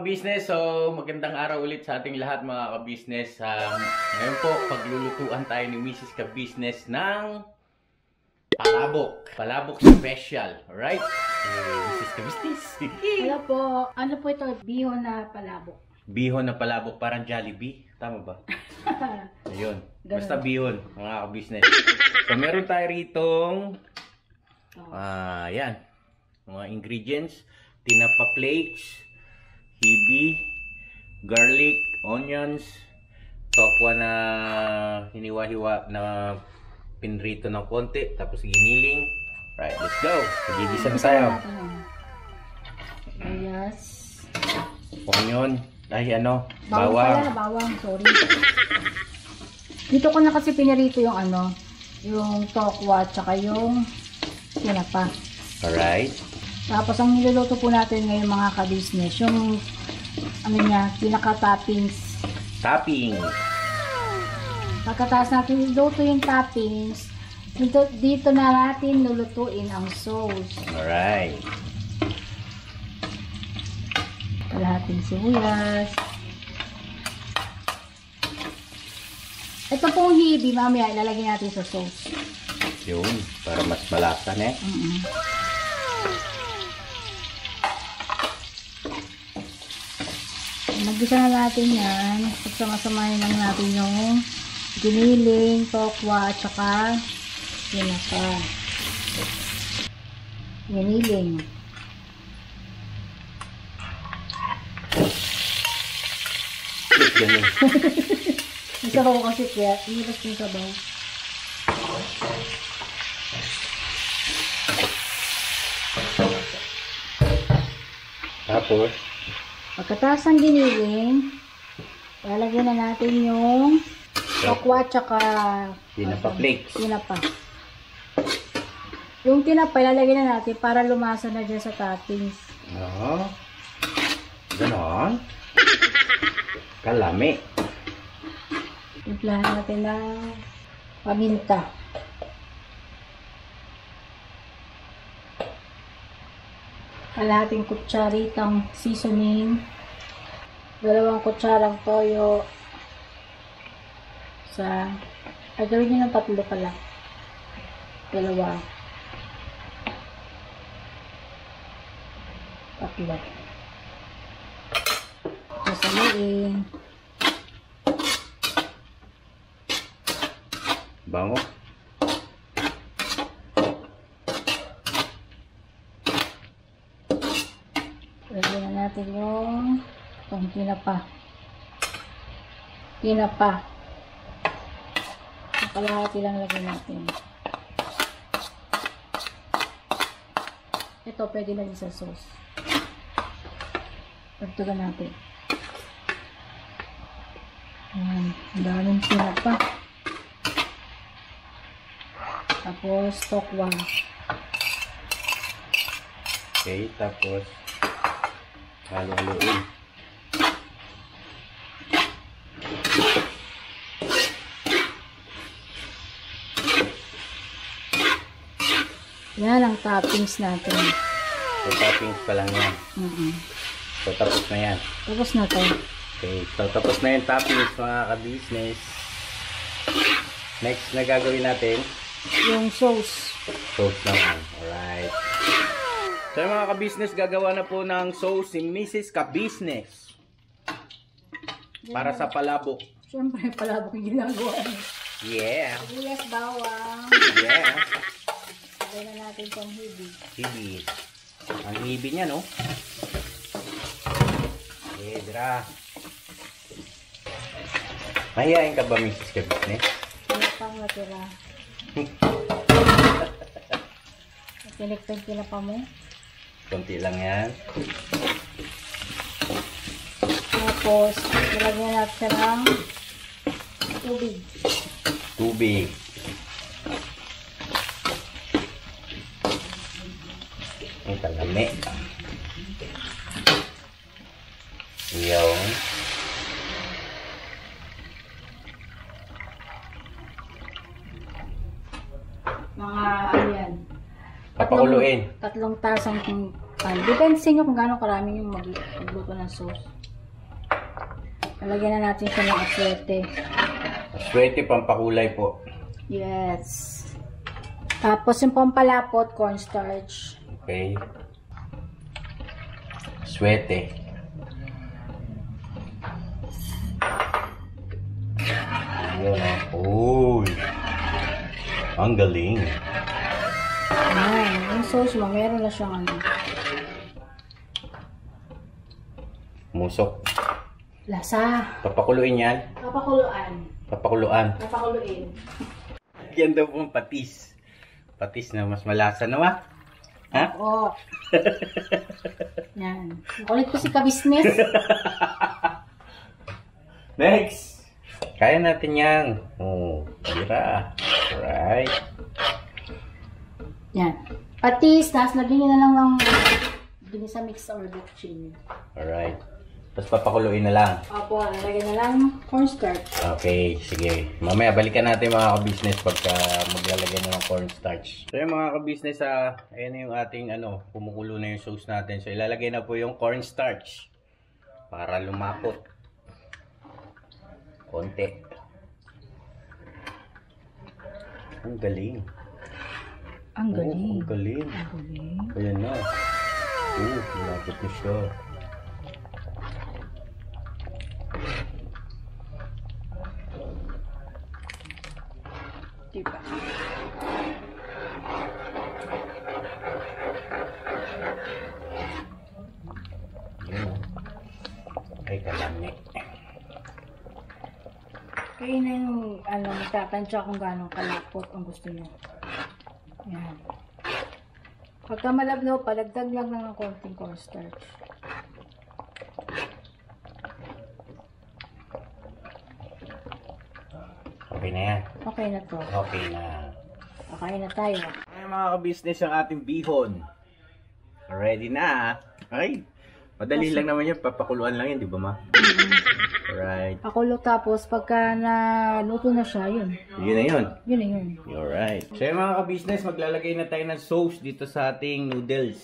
ka-business, so magandang araw ulit sa ating lahat mga ka-business. Ngayon po, paglulutuan tayo ni Mrs. Ka-business ng palabok. Palabok special, alright? Mrs. Ka-business. Hello po. Ano po ito? Bihon na palabok. Bihon na palabok, parang Jollibee. Tama ba? Ayun. Basta bihon, mga ka-business. So meron tayo ritong yan. Mga ingredients. Tinapa flakes, hibi, garlic, onions, tokwa na hiniwa-hiwa na pinrito ng konti, tapos giniling. Right, let's go. Magigisa na tayo. Yes. Onion, bawang. Bawang, sorry. Dito ko na kasi pinirito yung yung tokwa tsaka yung tinapa. Alright. Tapos ang niluluto po natin ngayon mga ka-business, yung pinaka-toppings. Topping. Pagkatapos natin niluto yung toppings, dito na natin lulutuin ang sauce. Alright. Kalahating sibuyas. Ito pong hibi, mamaya ilalagay natin sa sauce. Yun, para mas malasa na eh. Nagisa na natin yan. Pagsama-samahin lang natin yung giniling, tokwa, at saka tinapa. Giniling. Ganun. Isa ko kasi kaya, iwas yung sabaw. Tapos, Pagkatapos ng giniling, lalagyan na natin yung tokwa tsaka tinapa flakes. tinapa. Yung tinapa, lalagyan na natin para lumasa na dyan sa toppings. Ganon. Kalami. Timplahan natin ng paminta. Kalahating kutsaritang seasoning, 2 kutsarang toyo, gawin nyo ng 3 pala, 2, 3, sasaluin, Bango. lagyan na natin yung tinapa. Kalahati lang lagyan natin. Ito pwede lagyan sa sauce. Pagtugan natin. Ayan, ang daming tinapa. Tapos tokwa. Okay, tapos halo-haloin. Yan ang toppings natin. So, toppings pa lang yan. So, tapos na yan. Tapos na to. Okay, so tapos na yung toppings mga ka-business. Next na gagawin natin, Yung sauce. sauce naman. Alright. So mga ka-business, gagawa na po ng sauce si Mrs. Ka-business para sa palabok. Siyempre, palabok yung ginagawa. Yeah. Sibuyas, bawang. Yeah. Lagay na natin itong hibi. Hibi. Ang hibi niya, no? Okay, dira. Mahihain ka ba, Mrs. Ka-business? Wala pang natira. Pinik-pinik na pa mo. Konti lang yan. Tapos, nilagyan natin siya ng tubig. Tubig. Ang kalami. Yung mga yan. Papakuluin. Tatlong tasang pan. Depende sa inyo kung gaano karami yung magluto ng sauce. Lalagyan na natin siya ng aswete. Aswete, pampakulay po. Yes. Tapos yung pampalapot, cornstarch. Okay. Aswete. Yan. Uy. Ang galing. Ayan. Yung sauce mo, meron na siyang ano. Musok. Lasa. Papakuluin yan. Papakuluan. Papakuluan. Papakuluin. Yan daw pong patis. Patis na mas malasa naman. Ha? Oo. Yan. Kulit ko si ka-business. Next. Kaya natin yan. Oh, tira. Alright. Yan. Patis, tapos lagyan nyo na lang ng ginisa mix or chili. Alright. Tapos papakuluin na lang. Opo, lagyan na lang cornstarch. Okay, sige. Mamaya balikan natin mga ka-business pagka maglalagay na ng cornstarch. So yung mga ka-business, ayan na yung ating kumukulo na yung sauce natin. So ilalagay na po yung cornstarch para lumapot. Konti. Ang galing. Ang galing. Ang galing. Ang galing. Ayan na. Lumapot na siya. Diba? Yun. Ay, kalami. Kaya na yung, magtatansya kung gano'ng kalapot ang gusto nyo. Yan. Pagka malabno, palagdag lang ng konting cornstarch. Okay na yan. Okay na to. Okay na. Okay na tayo. Ay, mga ka-business, ang ating bihon. Ready na. Ay, madali lang naman yan. Papakuluan lang yan, di ba ma? Alright. Pakulo tapos pagka naluto na siya, yun. Yun na yun. Yun na yun. Alright. So yung mga ka-business, maglalagay na tayo ng sauce dito sa ating noodles.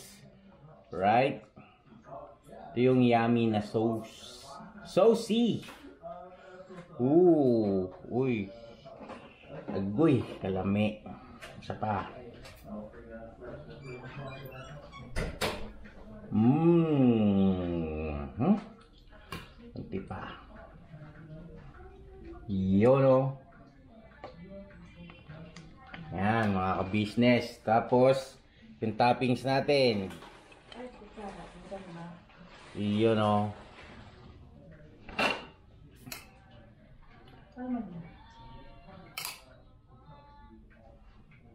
Right? Ito yung yummy na sauce. Saucy! Uy. Agoy, kalami. Isa pa. Kunti pa. Yun o. Yan, mga ka-business. Tapos, yung toppings natin. Yun o.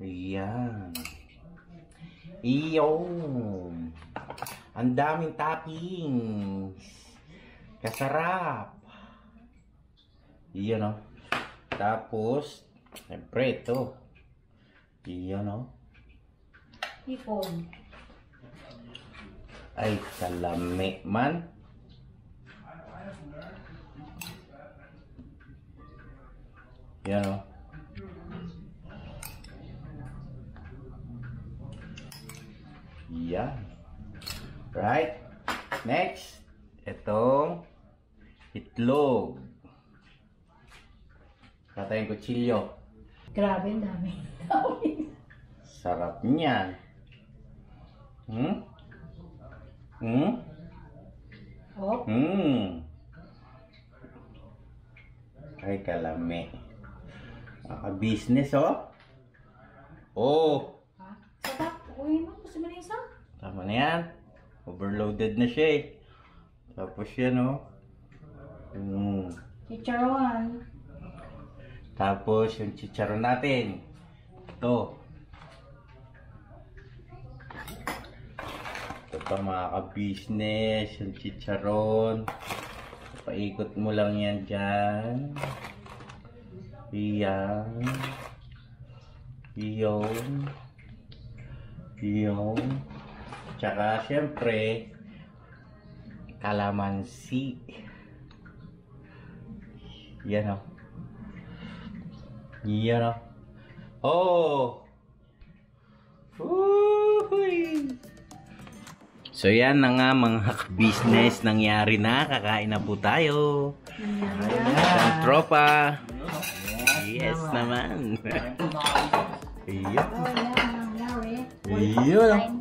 Ayan. Iyon. Ang daming toppings. Kasarap. Iyon o. Tapos, siyempre ito. Iyon o. Hipon. Ay, kalami man. Yan o. Yan. Right. Next. Itong itlog. Katayin kutsilyo. Grabe, ang dami. Sarap niyan. Oh. Ay, kalami. Business, oh. Oh. Ha? Sarap. Uy mo, gusto mo na isa? Tama na yan. Overloaded na siya eh. Tapos yan, oh. Chicharon. Tapos yung chicharon natin. Ito. Ito pa mga ka-business. Yung chicharon. Paikot mo lang yan dyan. Iyan. Iyon. Iyon. Tsaka syempre, kalamansi. Yan o. Yan o. Oh! Uy! So yan na nga mga business, nangyari na. Kakain na po tayo. Ang tropa. Yes naman. Iya. Iya.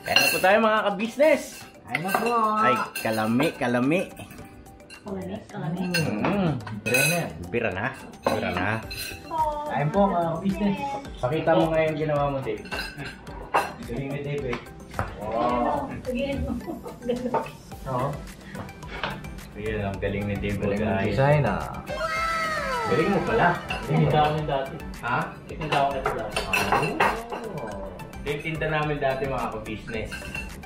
Kaya na po tayo mga ka-business. Ay na po. Ay, kalami. Bira na. Kain po mga business. Pakita mo ngayon ginawa mo, Dave. Galing ni Dave eh. Oo. Ayan, ang galing ni Dave. Galing ng guys. design ah. Galing mo pala. Tinda namin dati. Ha? Tinda ko dati. Yung tinda namin dati mga ka-business.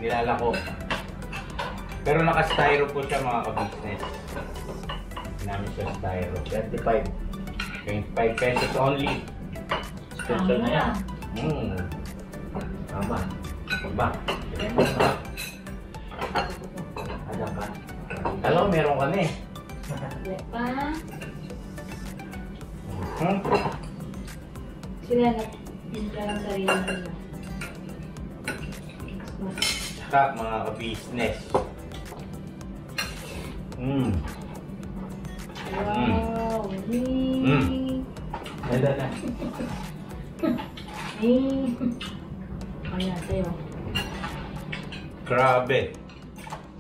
Nilalako. Pero naka-styro po siya mga ka-business. Namin siya styro. 25. 25 pesos only. Special na yan. Tama. Ba? Ada ka. Alam, meron ka na eh. Sila na lang sarili nila. Saka mga ka-business. Wow! Ada na. Ayan, sa'yo. Grabe.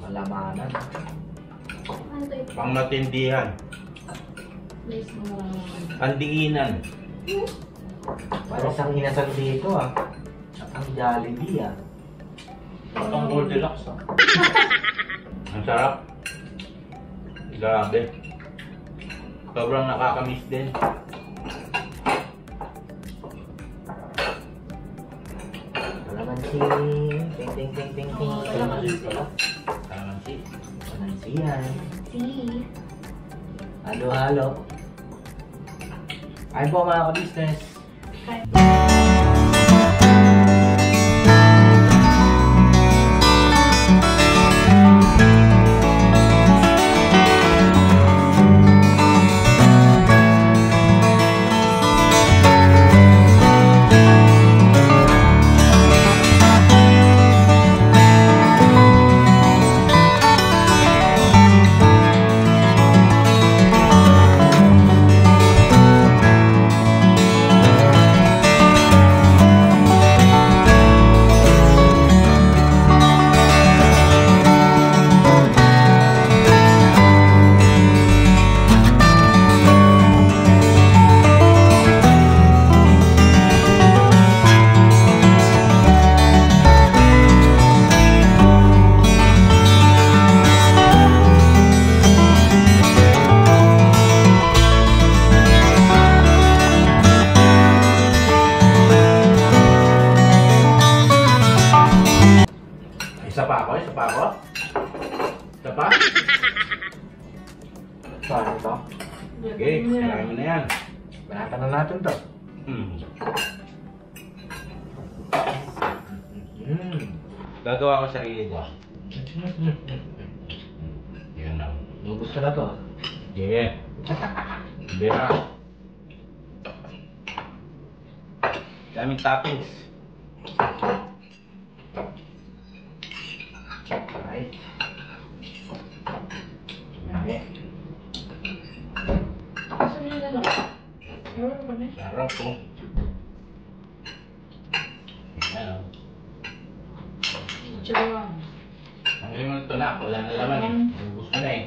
Malamanan. Pang matindihan. Please, Pandiinan. Para siyang inasal dito ah. Ang Jollibee ah. Ang Goldilocks ah. Ang sarap. Grabe. Sobrang nakakamiss din. Kalamansi. Ting. Kalamansi pala. Kalamansi. Kalamansi yan. see. Halo. Kain po mga ka-business. Isa pa ako? Isa pa? Saan ito? Okay, kailangan mo na yan. Banatan na natin to. Gagawa ko sarili ko. Yan na. Lubos ka na to. Yeah. Bira. Daming toppings. Right. Sarap po. Yan o. Ang galing ito na. Wala na laman eh. Lubos ko na eh.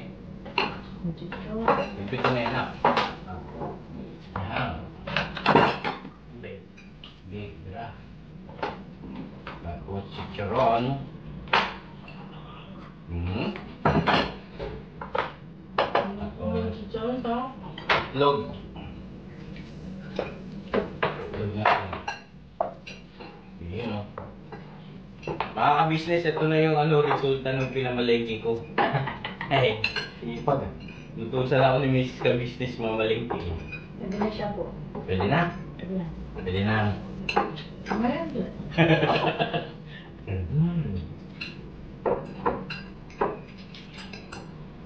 Ipit ko na yan na. Yan. Big, bira. Tapos chicharon. Itlog. Itlog natin. Yun o. Mga ka-business, ito na yung resulta ng pinamalengke ko. Hey. Ipag. Lutusan ako ni Mrs. ka-business mamalengke. Pwede na siya po. Pwede na? Pwede na. Pwede na. Ayan doon.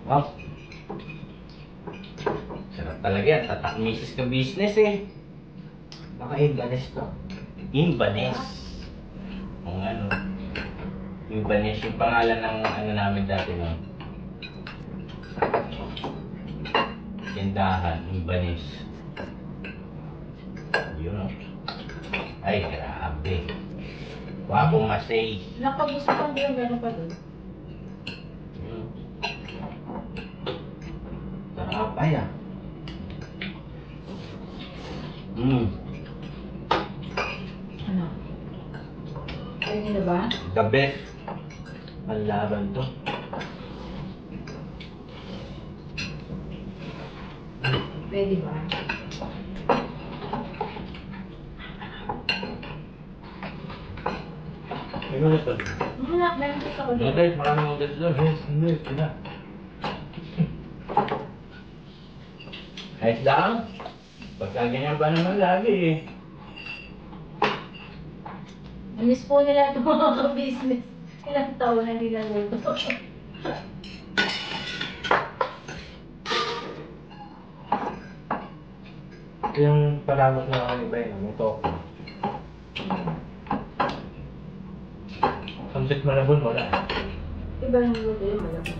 Wow. Sarap talaga yan. Tatak Mrs. ka-business eh. Baka Inganes to. Imbanes. Kung ano. Ibanez, yung pangalan ng ano namin dati no? Tindahan, Ibanez. Yun o. Ay, grabe. Wapo Masay. Nakabusukan din, meron pa doon. Sarap. Ay ah. Ano? Ayun nyo na ba? The best. Ang laban to. Pwede ba? May mga ito. Wala, meron dito ako doon. Okay, maraming ulit doon. Yes, hindi. Sina. Ayos lang. Pagka ganyan ba naman lagi eh. Namiss po nila ito mga ka-business. Ilang taon na nila luto. Ito yung palamot na ang iba yun. Ito. Pansit malabon wala. Iba yung luto yun, malamang.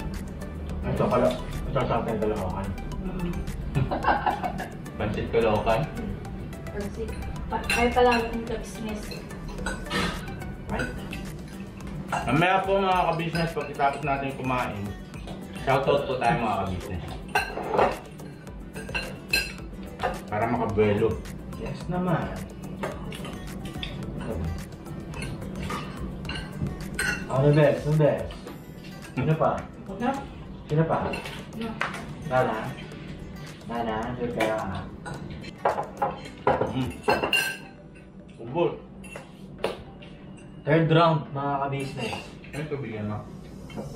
Ito pala. Ito sa akin dalawakan. Pansit Caloocan. Kasi, ay pala yung ka-business. Ay. Mamaya po mga ka-business, pagkatapos natin kumain, shoutout po tayo mga ka-business. Para makabuelo. Yes naman. Ako na best. Ang best. Sino pa? Ano? Sino pa? Ano? Nana? Nana? Sino kaya? Ubol. Third round, mga ka-business. Ano ito bigyan mo?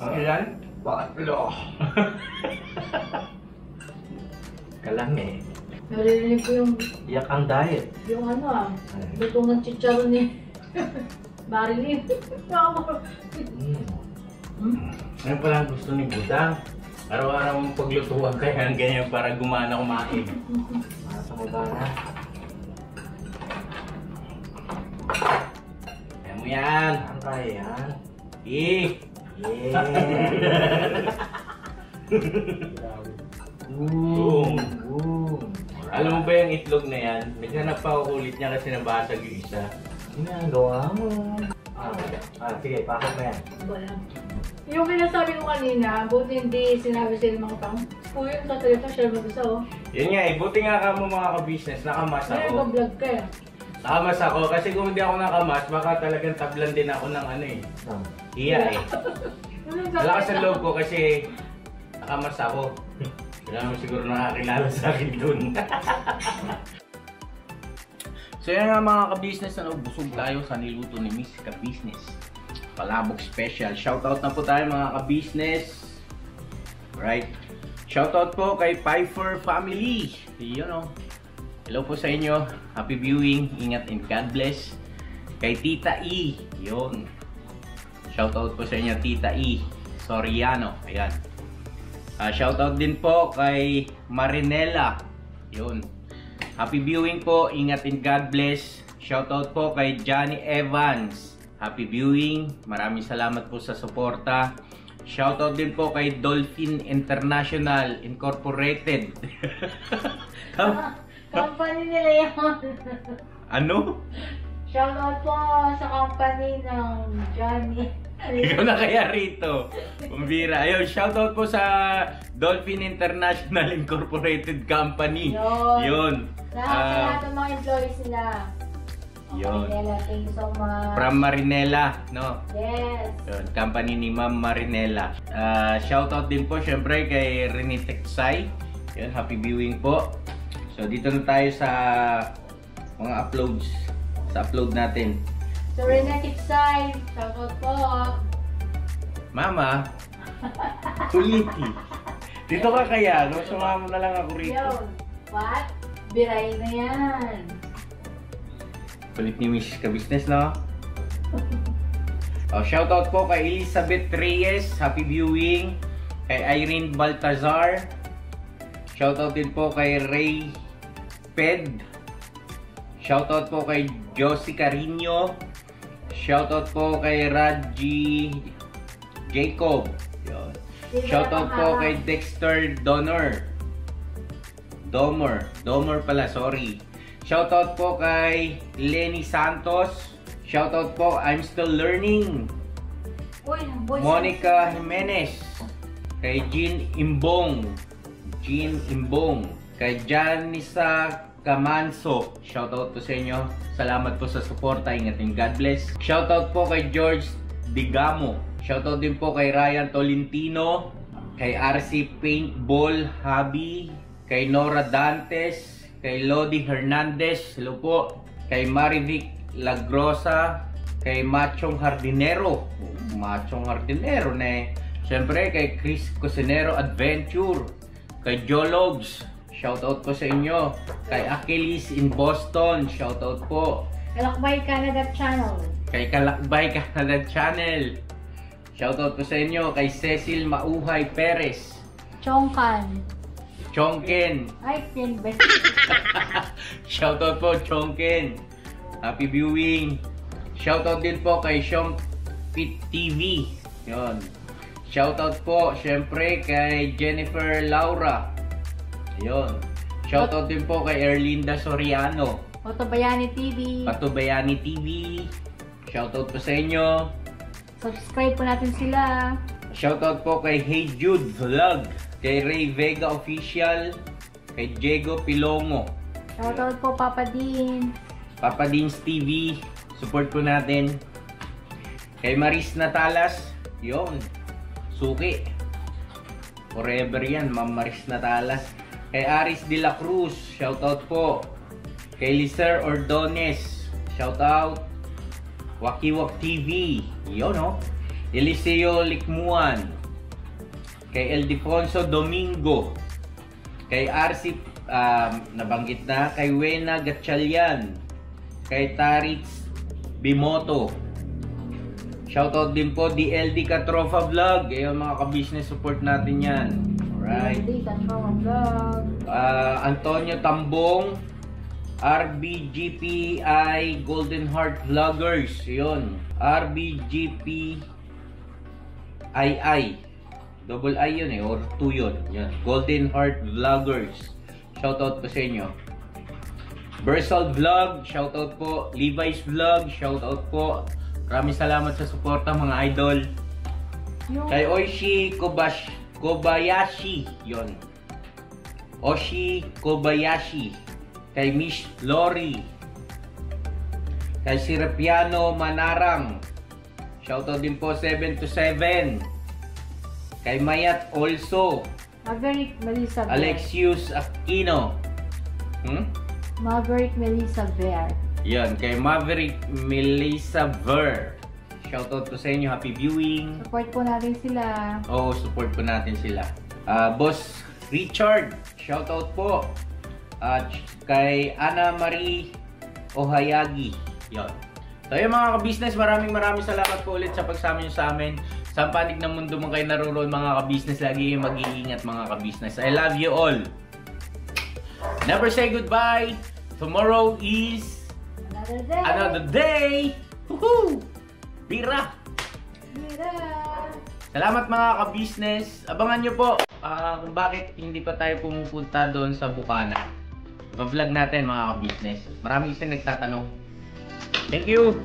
Ang ilan? Baklo. Kalang eh. Naririnig ko Iyak ang diet. yung ano ah, lutong ng chicharon ni Marilyn. Ano pala ang gusto ni Budang? Araw-araw mong paglutuan kaya ang ganyan para gumana kumain. Para sa mukha na. Kaya mo yan. Ang kaya yan. Eh! Yeah! Boom! Boom! Alam mo ba yung itlog na yan? Naghanap pa ako ulit niya kasi nabasag yung isa. Ginagawa mo. Sige, pakot na yan. Wala. Yung pinasabi ko kanina, buti hindi sinabi sila mga tao. Kuya, yung tatalita, share mo isa oh. Yun nga eh, buti nga ka mo mga ka-business, nakamas Kaya ako. nag-vlog ka eh. Nakamas ako kasi kung hindi ako nakamas, baka talagang tablan din ako ng ano eh. Iya eh. Malakas ang loob ko kasi nakamas ako. Kailangan mo siguro nakakilala sa akin dun. So yan nga mga ka-business, busog tayo sa niluto ni Miss Ka-Business. Palabok special. Shoutout na po tayo mga ka-business. Right. Shoutout po kay Pfeiffer Family. Yun o. Hello po sa inyo. Happy viewing. Ingat and God bless. Kay Tita E. Yun. Shoutout po sa inyo Tita E. Soriano. Ayan. Shoutout din po kay Marinela. Yun. Happy viewing po. Ingat and God bless. Shoutout po kay Johnny Evans. Happy viewing. Maraming salamat po sa suporta. Shoutout din po kay Dolphin International Incorporated. Company nila yan. Ano? Shoutout po sa company ng Johnny. Ikaw na kaya rito. Pambira. Ayun, shoutout po sa Dolphin International Incorporated Company. Yun. Lahat ng mga employees nila. Yun. Marinela, thank you so much. From Marinela, no? Yes. Yun, company ni Ma'am Marinela. Shoutout din po syempre kay Rene Texay. Yun, happy viewing po. So dito na tayo sa mga uploads. Sa upload natin. So Renetic Side, shoutout po. Mama, kuliti. Dito ka kaya, no? Sumama na lang ako rito. Yo, what? Biray na yan. Kulit ni Miss Ka-Business, no? Shoutout po kay Elizabeth Reyes. Happy viewing. Kay Irene Baltazar. Shoutout din po kay Ray Ped. Shoutout po kay Josie Carino. Shoutout po kay Raji Jacob. Yun. Shoutout po kay Dexter Domer pala, sorry. Shoutout po kay Lenny Santos. Shoutout po, I'm still learning. Monica Jimenez. Kay Jean Imbong. Kay Janisa Camanso. Shoutout po sa inyo. Salamat po sa suporta. Ingatin. God bless. Shoutout po kay George Digamo. Shoutout din po kay Ryan Tolentino. Kay RC Paintball Hobby. Kay Nora Dantes. Kay Lodi Hernandez. Hello po. Kay Marivic Lagrosa. Kay Machong Hardinero. Machong Hardinero na eh. Siyempre kay Chris Cosinero Adventure. Kay Jologs. Shoutout po sa inyo. Kay Achilles in Boston. Shoutout po. Kalakbay Canada Channel. Kay Kalakbay Canada Channel. Shoutout po sa inyo. Kay Cecil Mauhay Perez. Chongkan. Chongken. Ay, Ken Best. Shoutout po, Chongken. Happy viewing. Shoutout din po kay Sean Pit TV. Yun. Shoutout po, syempre, kay Jennifer Laura. Ayun. Shoutout din po kay Erlinda Soriano. Patubayani TV. Patubayani TV. Shoutout po sa inyo. Subscribe po natin sila. Shoutout po kay Hey Jude Vlog. Kay Ray Vega Official. Kay Diego Pilongo. Shoutout po Papa Dean. Papa Dean's TV. Support po natin. Kay Maris Natalas. Yun. Suki. Forever yan, Ma'am Maris Natalas. Kay Aris de la Cruz. Shoutout po. Kay Lizer Ordones. Shoutout. Wakiwak TV. Yun o. Eliseo Likmuan. Kay Eldefonso Domingo. Kay RC nabanggit na. Kay Wena Gatchalian. Kay Taritz Bimoto. Shoutout din po DLD Katrofa Vlog. Ayun mga ka-business, support natin yan. Alright. DLD Katrofa Vlog. Antonio Tambong. RBGPI Golden Heart Vloggers. Yun. RBGPII. Double I yun eh, or 2 yun. Yan. Golden Heart Vloggers. Shoutout po sa inyo. Bersal Vlog, shoutout po. Levi's Vlog, shoutout po. Maraming salamat sa suporta mga idol. Kay Oishi Kobayashi. Yun. Oshi Kobayashi. Kay Miss Lori. Kay Sirapiano Manarang. Shoutout din po 7 to 7. Kay Mayat also. Maverick Melissa Bear. Alexius Aquino. Maverick Melissa Bear. Yan, kay Maverick Melissa Ver. Shoutout po sa inyo. Happy viewing. Support po natin sila. Oo, support po natin sila. Boss Richard. Shoutout po. Kay Ana Marie Ohayagi. Yan. So yun mga ka-business, maraming salamat po ulit sa pagsama nyo sa amin. Sa panig ng mundo mo kayo naroon mga ka-business, lagi yung mag-iingat mga ka-business. I love you all. Never say goodbye. Tomorrow is another day. Woohoo! Bira! Salamat mga ka-business. Abangan nyo po kung bakit hindi pa tayo pumupunta doon sa Bukana. Pa-vlog natin mga ka-business. Maraming isa nagtatanong. Thank you!